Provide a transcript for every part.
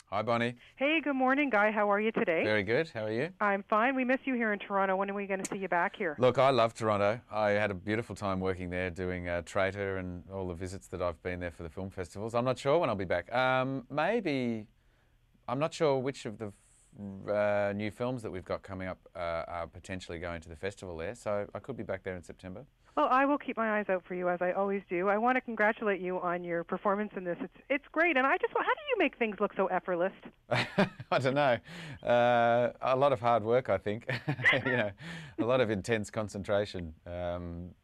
Hi, Bonnie. Hey, good morning, Guy. How are you today? Very good. How are you? I'm fine. We miss you here in Toronto. When are we going to see you back here? Look, I love Toronto. I had a beautiful time working there, doing Traitor and all the visits that I've been there for the film festivals. I'm not sure when I'll be back. Maybe, I'm not sure which of the new films that we've got coming up are potentially going to the festival there, so I could be back there in September. Well, I will keep my eyes out for you as I always do. I want to congratulate you on your performance in this. It's great, and how do you make things look so effortless? I don't know. A lot of hard work, I think. A lot of intense concentration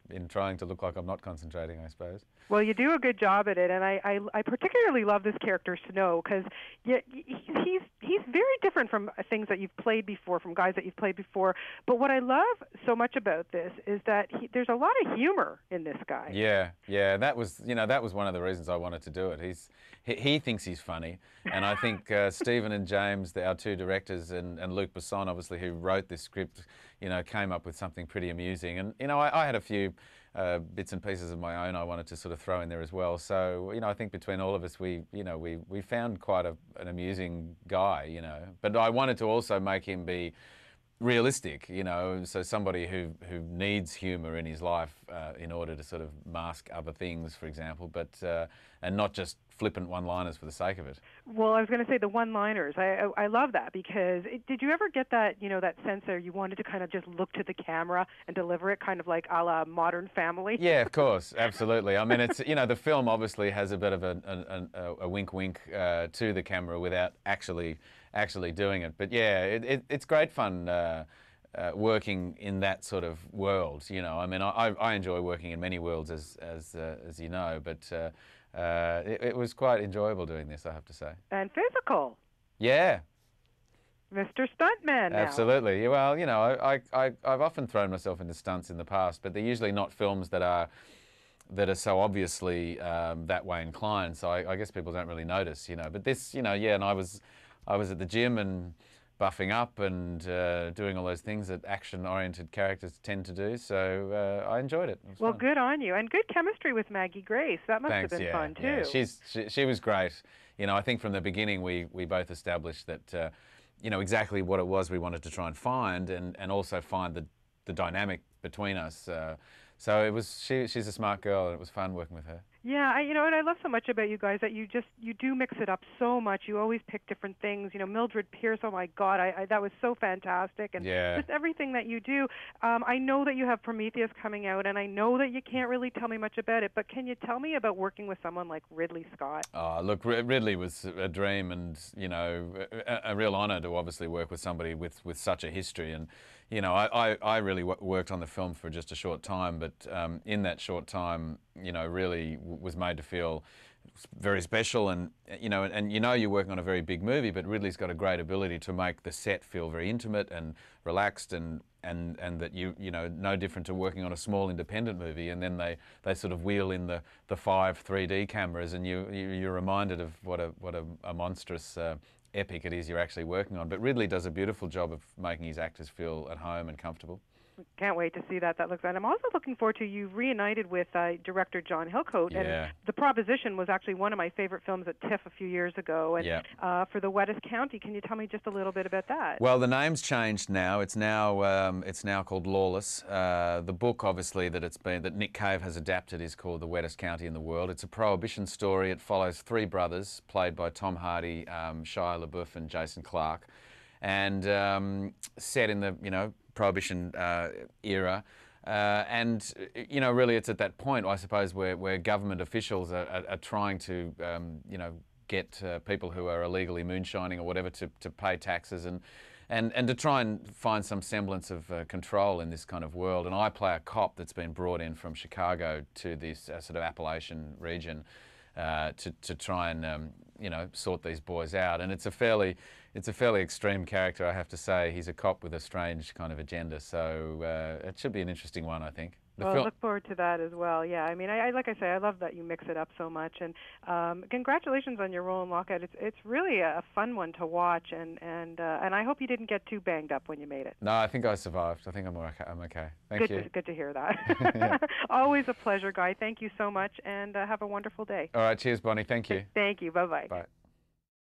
in trying to look like I'm not concentrating, I suppose. Well, you do a good job at it, and I particularly love this character Snow because he's very different from things that you've played before, from guys that you've played before. But what I love so much about this is that there's a lot of humor in this guy. Yeah. That was one of the reasons I wanted to do it. He thinks he's funny, and I think Stephen and James, our two directors, and Luc Besson, obviously, who wrote this script, came up with something pretty amusing. And I had a few bits and pieces of my own I wanted to sort of throw in there as well. So I think between all of us, we found quite an amusing guy. But I wanted to also make him be realistic, so somebody who needs humour in his life in order to sort of mask other things, for example, but and not just flippant one-liners for the sake of it. Well, I was going to say the one-liners. I love that because did you ever get that that sense that you wanted to kind of just look to the camera and deliver it, kind of like a la Modern Family? Yeah, of course, absolutely. I mean, it's the film obviously has a bit of a wink-wink to the camera without actually doing it. But yeah, it's great fun working in that sort of world. I mean, I enjoy working in many worlds, as you know, but it was quite enjoyable doing this, I have to say. And physical. Yeah. Mr. Stuntman now. Absolutely. Well, I've often thrown myself into stunts in the past, but they're usually not films that are so obviously that way inclined. So I guess people don't really notice, But this, and I was at the gym and buffing up and doing all those things that action-oriented characters tend to do. So I enjoyed it. It was fun. Good on you. And good chemistry with Maggie Grace. That must Thanks, have been fun, too. Yeah. She was great. I think from the beginning we both established that, exactly what it was we wanted to try and find and also find the dynamic between us. So it was, she's a smart girl and it was fun working with her. Yeah, what I love so much about you guys that you do mix it up so much. You always pick different things. Mildred Pierce, oh my God, that was so fantastic, and just everything that you do. I know that you have Prometheus coming out, and I know that you can't really tell me much about it. But can you tell me about working with someone like Ridley Scott? Look, Ridley was a dream, and a real honour to obviously work with somebody with such a history. And I really worked on the film for just a short time, but in that short time, really was made to feel very special, and you're working on a very big movie, but Ridley's got a great ability to make the set feel very intimate and relaxed, and that no different to working on a small independent movie, and then they sort of wheel in the 5 3D cameras, and you're reminded of what a monstrous epic it is you're actually working on. But Ridley does a beautiful job of making his actors feel at home and comfortable. Can't wait to see that. That looks good. I'm also looking forward to you reunited with director John Hillcoat. Yeah. And The Proposition was actually one of my favorite films at TIFF a few years ago. And for The Wettest County, can you tell me just a little bit about that? Well, the name's changed now. It's now called Lawless. The book, obviously, that Nick Cave has adapted is called The Wettest County in the World. It's a prohibition story. It follows 3 brothers, played by Tom Hardy, Shia LaBeouf, and Jason Clarke, and set in the Prohibition era, and really it's at that point, I suppose, where government officials are trying to get people who are illegally moonshining or whatever to pay taxes and to try and find some semblance of control in this kind of world. And I play a cop that's been brought in from Chicago to this sort of Appalachian region to try and sort these boys out. And it's a fairly extreme character, I have to say. He's a cop with a strange kind of agenda, so it should be an interesting one, I think. I look forward to that as well. Yeah, I mean, like I say, I love that you mix it up so much, and congratulations on your role in Lockout. It's really a fun one to watch, and I hope you didn't get too banged up when you made it. No, I think I survived. I think I'm okay. Thank you. Good to hear that. Always a pleasure, Guy. Thank you so much, and have a wonderful day. All right, cheers, Bonnie. Thank you. Thank you. Bye-bye. Bye.